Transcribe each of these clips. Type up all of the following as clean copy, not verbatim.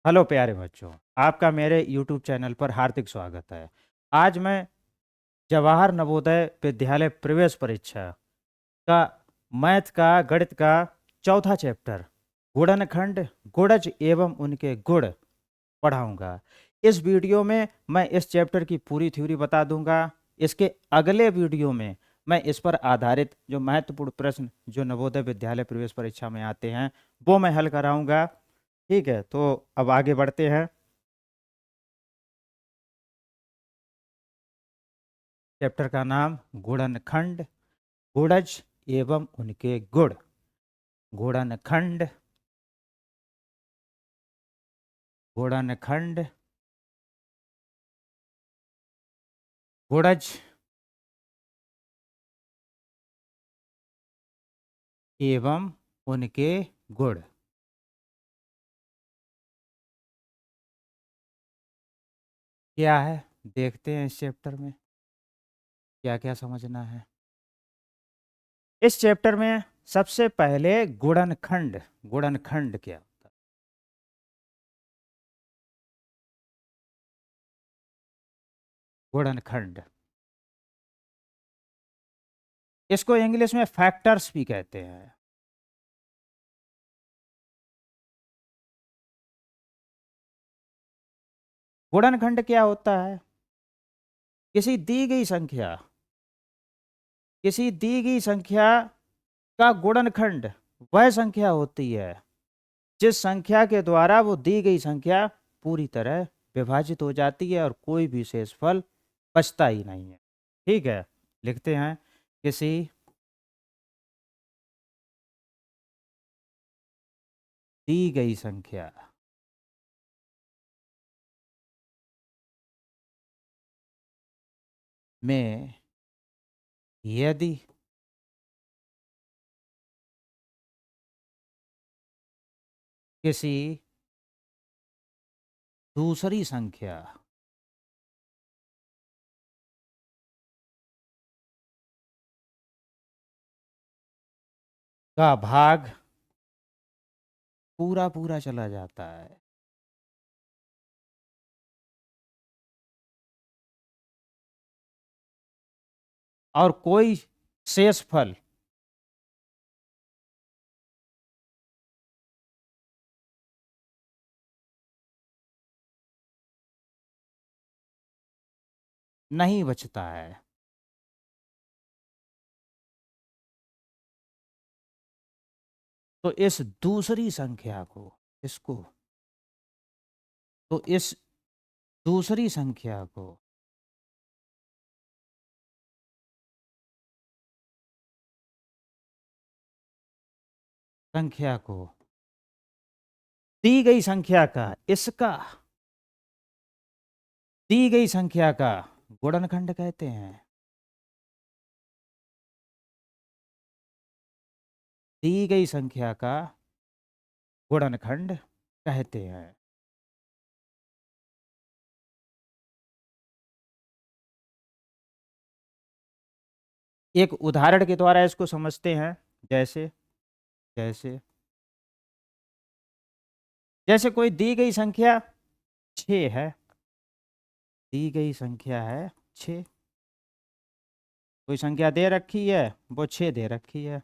Hello प्यारे बच्चों, आपका मेरे YouTube चैनल पर हार्दिक स्वागत है। आज मैं जवाहर नवोदय विद्यालय प्रवेश परीक्षा का मैथ का गणित का चौथा चैप्टर गुणनखंड गुणज एवं उनके गुण पढ़ाऊंगा। इस वीडियो में मैं इस चैप्टर की पूरी थ्योरी बता दूंगा। इसके अगले वीडियो में मैं इस पर आधारित जो महत्वपूर्ण प्रश्न जो नवोदय विद्यालय प्रवेश परीक्षा में आते हैं वो मैं हल कराऊंगा। ठीक है, तो अब आगे बढ़ते हैं। चैप्टर का नाम गुणनखंड गुणज एवं उनके गुण। गुणनखंड गुणनखंड गुणज एवं उनके गुण। क्या है, देखते हैं इस चैप्टर में क्या क्या समझना है। इस चैप्टर में सबसे पहले गुणनखंड। गुणनखंड क्या होता है? गुणनखंड, इसको इंग्लिश में फैक्टर्स भी कहते हैं। गुणनखंड क्या होता है? किसी दी गई संख्या किसी दी गई संख्या का गुणनखंड वह संख्या होती है जिस संख्या के द्वारा वो दी गई संख्या पूरी तरह विभाजित हो जाती है और कोई भी शेषफल बचता ही नहीं है। ठीक है, लिखते हैं। किसी दी गई संख्या में यदि किसी दूसरी संख्या का भाग पूरा पूरा चला जाता है और कोई शेषफल नहीं बचता है, तो इस दूसरी संख्या को इसको तो इस दूसरी संख्या को संख्या को दी गई संख्या का इसका दी गई संख्या का गुणनखंड कहते हैं। दी गई संख्या का गुणनखंड कहते हैं। एक उदाहरण के द्वारा इसको समझते हैं। जैसे जैसे जैसे कोई दी गई संख्या 6 है। दी गई संख्या है 6। कोई संख्या दे रखी है, वो 6 दे रखी है।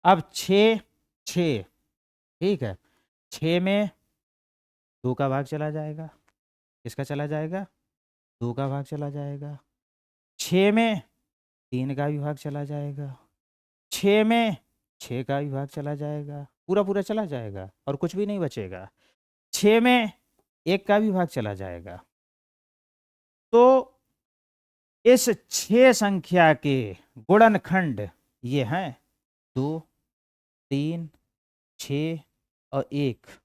अब 6 6, ठीक है, 6 में 2 का भाग चला जाएगा। किसका चला जाएगा? 2 का भाग चला जाएगा। 6 में 3 का भी भाग चला जाएगा। 6 में 6 का भी भाग चला जाएगा, पूरा पूरा चला जाएगा और कुछ भी नहीं बचेगा। 6 में 1 का भी भाग चला जाएगा। तो इस 6 संख्या के गुणनखंड ये हैं 2 3 6 और 1।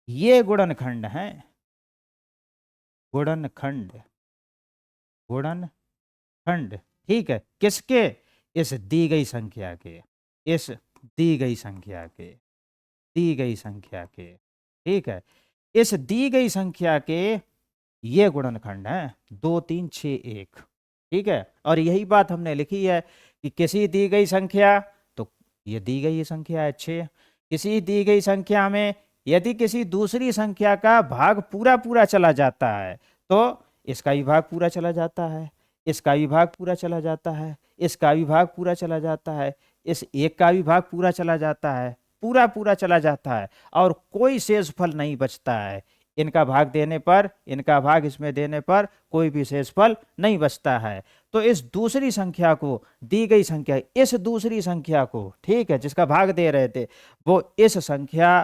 ये गुणनखंड हैं। गुणनखंड गुणनखंड, ठीक है, किसके? इस दी गई संख्या के इस दी गई संख्या के दी गई संख्या के ठीक है, इस दी गई संख्या के ये गुणनखंड है 2 3 6 1। ठीक है, और यही बात हमने लिखी है कि किसी दी गई संख्या, तो ये दी गई संख्या है 6, किसी दी गई संख्या में यदि किसी दूसरी संख्या का भाग पूरा पूरा चला जाता है तो इसका भी भाग पूरा चला जाता है, इसका भी भाग पूरा चला जाता है, इसका भी भाग पूरा चला जाता है, इस एक का भी भाग पूरा चला जाता है, पूरा पूरा चला जाता है और कोई शेषफल नहीं बचता है। इनका भाग देने पर, इनका भाग इसमें देने पर कोई भी शेषफल नहीं बचता है। तो इस दूसरी संख्या को, दी गई संख्या, इस दूसरी संख्या को, ठीक है, जिसका भाग दे रहे थे, वो इस संख्या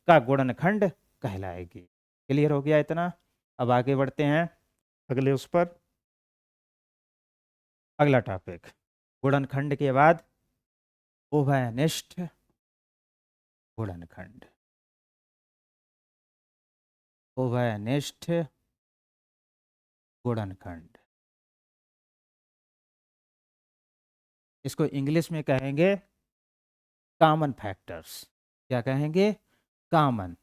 का गुणनखंड कहलाएगी। क्लियर हो गया इतना? अब आगे बढ़ते हैं अगले उस पर। अगला टॉपिक, गुणनखंड के बाद उभयनिष्ठ गुणनखंड। उभयनिष्ठ गुणनखंड, इसको इंग्लिश में कहेंगे कॉमन फैक्टर्स। क्या कहेंगे? कॉमन।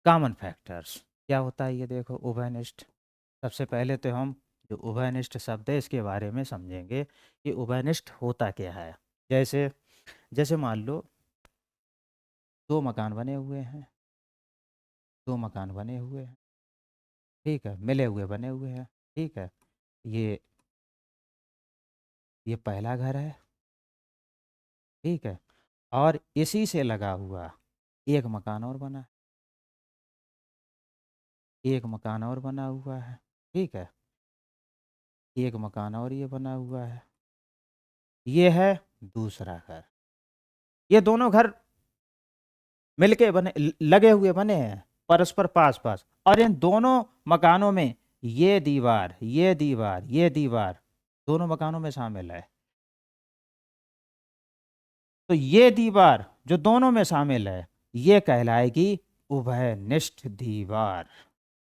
कॉमन फैक्टर्स क्या होता है ये देखो, उभयनिष्ठ। सबसे पहले तो हम जो उभयनिष्ठ शब्द है इसके बारे में समझेंगे कि उभयनिष्ठ होता क्या है। जैसे जैसे मान लो दो मकान बने हुए हैं, दो मकान बने हुए हैं, ठीक है, मिले हुए बने हुए हैं, ठीक है। ये ये पहला घर है, ठीक है, और इसी से लगा हुआ एक मकान और बना, एक मकान और बना हुआ है, ठीक है, एक मकान और ये बना हुआ है, ये है दूसरा घर। ये दोनों घर मिलके बने, लगे हुए बने हैं, परस्पर पास पास, और इन दोनों मकानों में ये दीवार, ये दीवार, ये दीवार दोनों मकानों में शामिल है। तो ये दीवार जो दोनों में शामिल है ये कहलाएगी उभयनिष्ठ दीवार।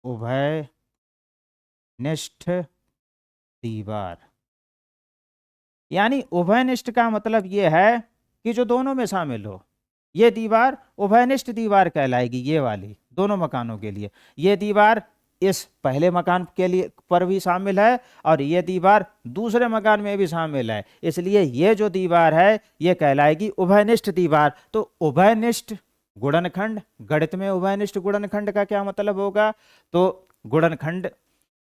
उभयनिष्ठ दीवार, यानी उभयनिष्ठ का मतलब ये है कि जो दोनों में शामिल हो। ये दीवार उभयनिष्ठ दीवार कहलाएगी, ये वाली दोनों मकानों के लिए। ये दीवार इस पहले मकान के लिए पर भी शामिल है और ये दीवार दूसरे मकान में भी शामिल है, इसलिए ये जो दीवार है ये कहलाएगी उभयनिष्ठ दीवार। तो उभयनिष्ठ गुणनखंड, गणित में उभयनिष्ठ गुणनखंड का क्या मतलब होगा? तो गुणनखंड,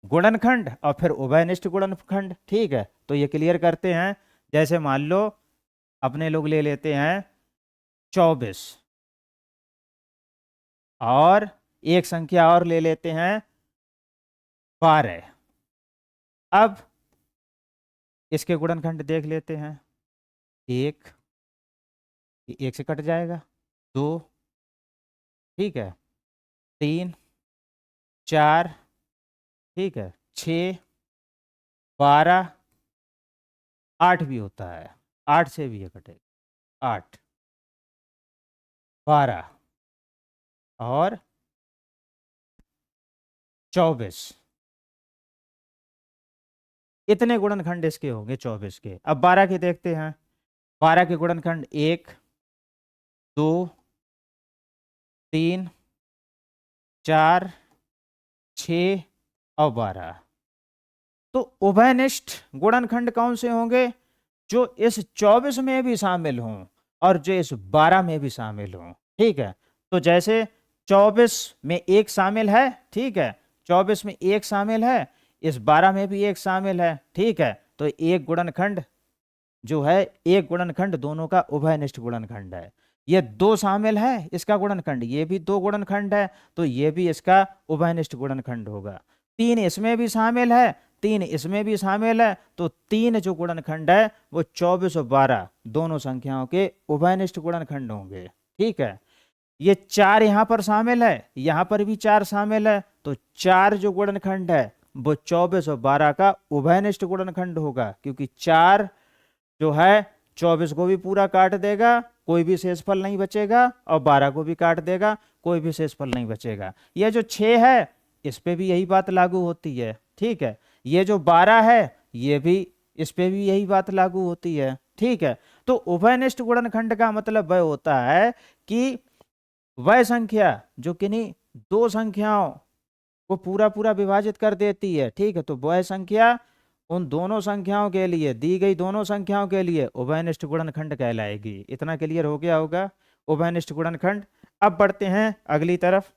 गुणनखंड और फिर उभयनिष्ठ गुणनखंड, ठीक है। तो ये क्लियर करते हैं। जैसे मान लो अपने लोग ले लेते हैं 24 और एक संख्या और ले लेते हैं 12। अब इसके गुणनखंड देख लेते हैं। एक, एक से कट जाएगा, दो, ठीक है, 3, 4, ठीक है, 6, 12, 8 भी होता है, 8 से भी ये कटेगा, 8, 12 और 24। इतने गुणनखंड इसके होंगे 24 के। अब 12 के देखते हैं। 12 के गुणनखंड 1, 2, 3, 4, 6 और 12। तो उभयनिष्ठ गुणनखंड कौन से होंगे? जो इस 24 में भी शामिल हों और जो इस 12 में भी शामिल हों, ठीक है। तो जैसे 24 में एक शामिल है, ठीक है, 24 में एक शामिल है, इस 12 में भी एक शामिल है, ठीक है। तो एक गुणनखंड जो है, एक गुणनखंड दोनों का उभयनिष्ठ गुणनखंड है। ये दो शामिल है, इसका गुणनखंड, ये भी दो गुणनखंड है, तो ये भी इसका उभयनिष्ठ गुणनखंड होगा। 3 इसमें भी शामिल है, 3 इसमें भी शामिल है, तो 3 जो गुणनखंड है वो 24 और 12 दोनों संख्याओं के उभयनिष्ठ गुणनखंड होंगे, ठीक है। ये 4 यहाँ पर शामिल है, यहाँ पर भी 4 शामिल है, तो 4 जो गुणनखंड है वो 24 और 12 का उभयनिष्ठ गुणनखंड होगा, क्योंकि 4 जो है 24 को भी पूरा काट देगा, कोई भी शेषफल नहीं बचेगा, और 12 को भी काट देगा, कोई भी शेषफल नहीं बचेगा। यह जो 6 है इस पे भी यही बात लागू होती है, ठीक है। ये जो 12 है ये भी, इस पे भी यही बात लागू होती है, ठीक है। तो उभयनिष्ठ गुणनखंड का मतलब वह होता है कि वह संख्या जो किन्हीं दो संख्याओं को पूरा पूरा विभाजित कर देती है, ठीक है, तो वह संख्या उन दोनों संख्याओं के लिए, दी गई दोनों संख्याओं के लिए उभयनिष्ठ गुणनखंड कहलाएगी। इतना क्लियर हो गया होगा, उभयनिष्ठ गुणनखंड। अब बढ़ते हैं अगली तरफ,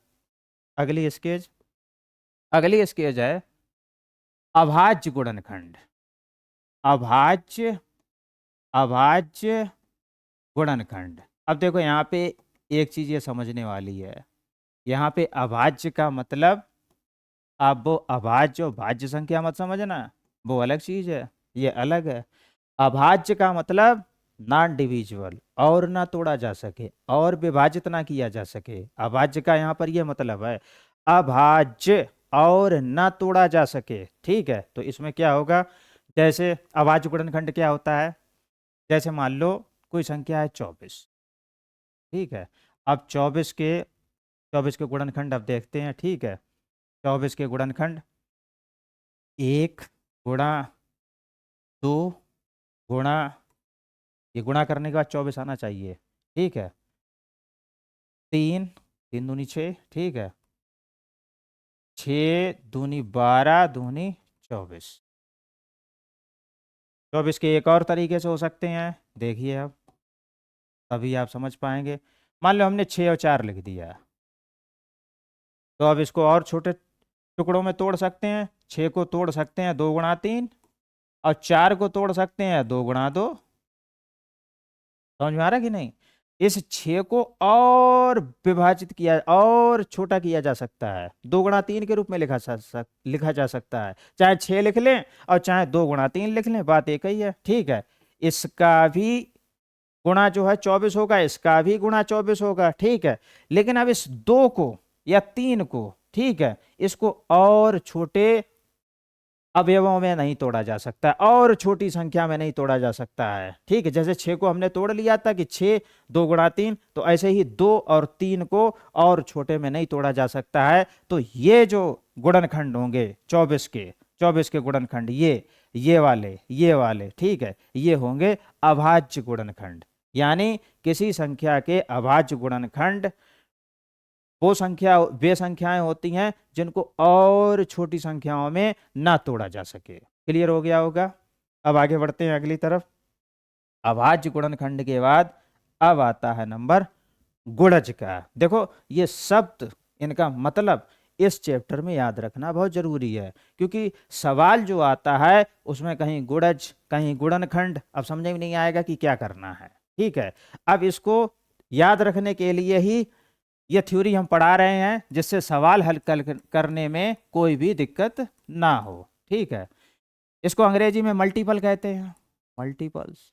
अगली स्केज। अगली स्केज है अभाज्य गुणनखंड। अभाज्य, अभाज्य गुणनखंड। अब देखो यहाँ पे एक चीज ये समझने वाली है, यहाँ पे अभाज्य का मतलब, आप वो अभाज्य और भाज्य संख्या मत समझना, वो अलग चीज है, ये अलग है। अभाज्य का मतलब नॉन डिविजिबल, और ना तोड़ा जा सके और विभाजित ना किया जा सके। अभाज्य का यहाँ पर ये मतलब है, अभाज्य और ना तोड़ा जा सके। ठीक है, तो इसमें क्या होगा, जैसे अभाज्य गुणनखंड क्या होता है, जैसे मान लो कोई संख्या है 24। ठीक है, अब 24 के गुणनखंड अब देखते हैं। ठीक है, 24 के गुणनखंड, 1 गुणा 2 गुणा, ये गुणा करने के बाद 24 आना चाहिए। ठीक है, 3, 3 दूनी 6। ठीक है, 6 दूनी 12 दूनी 24। 24 के एक और तरीके से हो सकते हैं, देखिए अब, तभी आप समझ पाएंगे। मान लो हमने 6 और 4 लिख दिया, तो अब इसको और छोटे टुकड़ों में तोड़ सकते हैं। 6 को तोड़ सकते हैं 2 गुणा 3, और 4 को तोड़ सकते हैं 2 गुणा 2। समझ में आ रहा है कि नहीं? इस 6 को और विभाजित किया और छोटा किया जा सकता है, 2 गुणा 3 के रूप में लिखा जा सकता है। चाहे 6 लिख लें और चाहे 2 गुणा 3 लिख लें, बात एक ही है। ठीक है, इसका भी गुणा जो है 24 होगा, इसका भी गुणा 24 होगा। ठीक है, लेकिन अब इस 2 को या 3 को, ठीक है, इसको और छोटे अवयवों में नहीं तोड़ा जा सकता, और छोटी संख्या में नहीं तोड़ा जा सकता है। ठीक है, जैसे 6 को हमने तोड़ लिया था कि 6 2 गुणा 3, तो ऐसे ही 2 और 3 को और छोटे में नहीं तोड़ा जा सकता है। तो ये जो गुणनखंड होंगे 24 के गुणनखंड, ये वाले, ठीक है, ये होंगे अभाज्य गुणनखंड। यानी किसी संख्या के अभाज्य गुणनखंड वे संख्याएं होती हैं जिनको और छोटी संख्याओं में ना तोड़ा जा सके। क्लियर हो गया होगा? अब आगे बढ़ते हैं अगली तरफ। अभाज्य गुणनखंड के बाद अब आता है नंबर गुणज का। देखो ये शब्द, इनका मतलब इस चैप्टर में याद रखना बहुत जरूरी है, क्योंकि सवाल जो आता है उसमें कहीं गुणज कहीं गुणनखंड, अब समझ में नहीं आएगा कि क्या करना है। ठीक है, अब इसको याद रखने के लिए ही ये थ्योरी हम पढ़ा रहे हैं, जिससे सवाल हल करने में कोई भी दिक्कत ना हो। ठीक है, इसको अंग्रेजी में मल्टीपल कहते हैं, मल्टीपल्स।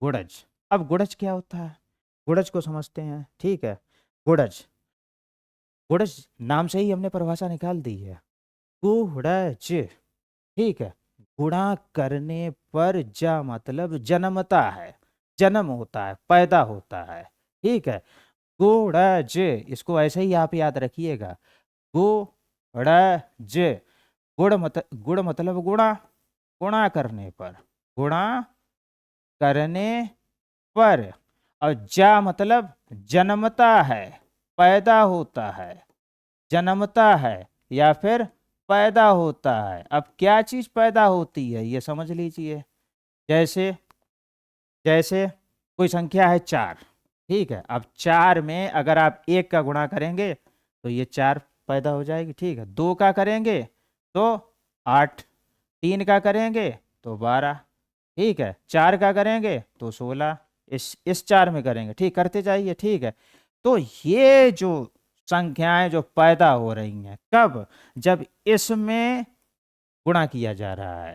गुणज। अब गुणज क्या होता है, गुणज को समझते हैं। ठीक है, गुणज, गुणज नाम से ही हमने परिभाषा निकाल दी है, गुणज। ठीक है, गुणा करने पर जा मतलब जन्मता है, जन्म होता है, पैदा होता है। ठीक है, गुणज, इसको ऐसे ही आप याद रखिएगा, गुणज। गुण मतलब गुणा, गुणा करने पर, गुणा करने पर, और जा मतलब जन्मता है, पैदा होता है, जन्मता है या फिर पैदा होता है। अब क्या चीज पैदा होती है ये समझ लीजिए। जैसे जैसे कोई संख्या है 4। ठीक है, अब 4 में अगर आप 1 का गुणा करेंगे तो ये 4 पैदा हो जाएगी। ठीक है, 2 का करेंगे तो 8, 3 का करेंगे तो 12, ठीक है, 4 का करेंगे तो 16, इस 4 में करेंगे, ठीक, करते जाइए। ठीक है, तो ये जो संख्याएं जो पैदा हो रही हैं, कब? जब इसमें गुणा किया जा रहा है।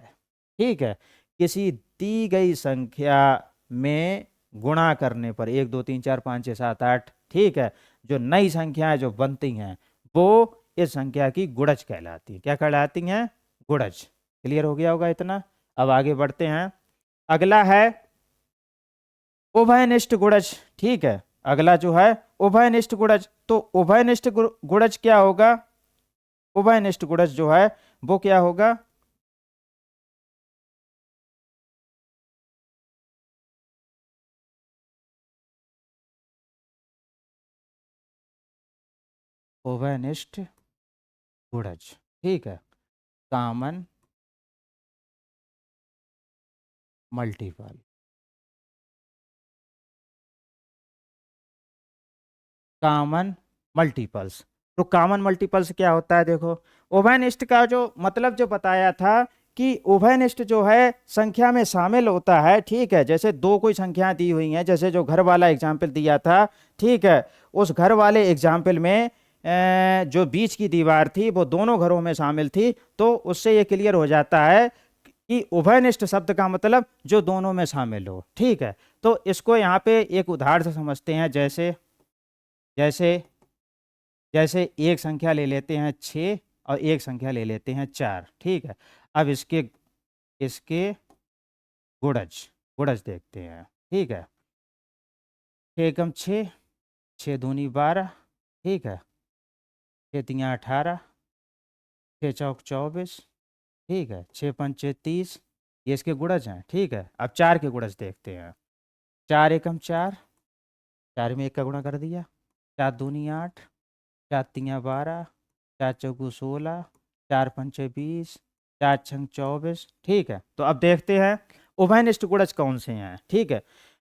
ठीक है, किसी दी गई संख्या में गुणा करने पर, 1 2 3 4 5 6 7 8, ठीक है, जो नई संख्याएं जो बनती हैं वो इस संख्या की गुणज कहलाती है। क्या कहलाती हैं? गुणज। क्लियर हो गया होगा इतना? अब आगे बढ़ते हैं। अगला है उभयनिष्ठ गुणज। ठीक है, अगला जो है उभयनिष्ठ गुणज। तो उभयनिष्ठ गुणज क्या होगा? उभयनिष्ठ गुणज जो है वो क्या होगा? उभयनिष्ठ गुणज, ठीक है। Common multiple, common multiples. तो कॉमन मल्टीपल्स क्या होता है, देखो उभयनिष्ठ का जो मतलब जो बताया था कि उभयनिष्ठ जो है संख्या में शामिल होता है, ठीक है। जैसे दो कोई संख्या दी हुई हैं, जैसे जो घर वाला एग्जाम्पल दिया था, ठीक है। उस घर वाले एग्जाम्पल में जो बीच की दीवार थी वो दोनों घरों में शामिल थी, तो उससे ये क्लियर हो जाता है कि उभयनिष्ठ शब्द का मतलब जो दोनों में शामिल हो, ठीक है। तो इसको यहाँ पे एक उदाहरण से समझते हैं। जैसे जैसे जैसे एक संख्या ले लेते हैं 6 और एक संख्या ले लेते हैं 4, ठीक है। अब इसके इसके गुणज गुणज देखते हैं, ठीक है। 6 एकम 6, 6 दूनी 12, ठीक है। 6 तिया 18, 6 चौक 24, ठीक है। 6 पंचे 30, ये इसके गुणज हैं, ठीक है। अब 4 के गुणज देखते हैं। 4 एकम 4, 4 में 1 का गुणा कर दिया। 4 दूनी 8, 4 तिया 12, 4 चौकू 16, 4 पंचे 20, 4 छंग 24, ठीक है। तो अब देखते हैं उभयनिष्ठ गुणज कौन से हैं, ठीक है।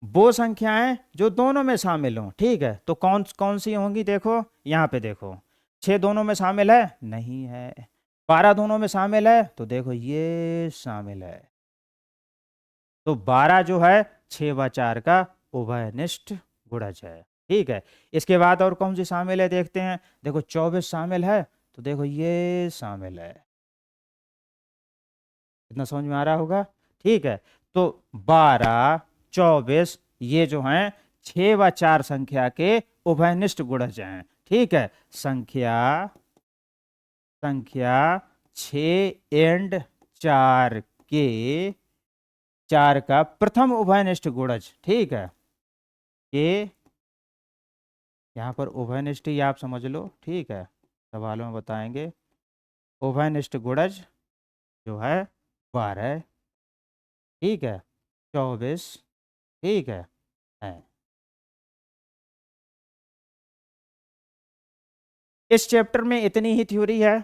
वो संख्याएं जो दोनों में शामिल हों, ठीक है। तो कौन कौन सी होंगी, देखो यहाँ पे देखो। 6 दोनों में शामिल है, नहीं है। 12 दोनों में शामिल है, तो देखो ये शामिल है। तो 12 जो है 6 व 4 का उभयनिष्ठ गुणज है, ठीक है। इसके बाद और कौन सी शामिल है देखते हैं। देखो 24 शामिल है, तो देखो ये शामिल है। इतना समझ में आ रहा होगा, ठीक है। तो 12, 24 ये जो हैं 6 व 4 संख्या के उभयनिष्ठ गुणज हैं, ठीक है। संख्या संख्या 6 एंड 4 के 4 का प्रथम उभयनिष्ठ गुणज, ठीक है। ये यहाँ पर उभयनिष्ठ ही आप समझ लो, ठीक है। सवालों में बताएंगे। उभयनिष्ठ गुणज जो है 12, ठीक है, 24, ठीक है। इस चैप्टर में इतनी ही थ्योरी है।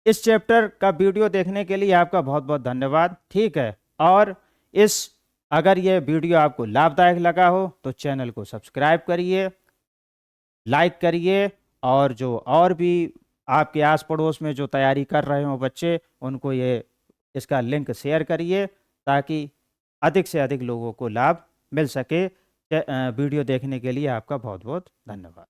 इस चैप्टर का वीडियो देखने के लिए आपका बहुत बहुत धन्यवाद, ठीक है। और इस अगर ये वीडियो आपको लाभदायक लगा हो तो चैनल को सब्सक्राइब करिए, लाइक करिए, और जो और भी आपके आस पड़ोस में जो तैयारी कर रहे हो बच्चे, उनको ये इसका लिंक शेयर करिए ताकि अधिक से अधिक लोगों को लाभ मिल सके। वीडियो देखने के लिए आपका बहुत बहुत धन्यवाद।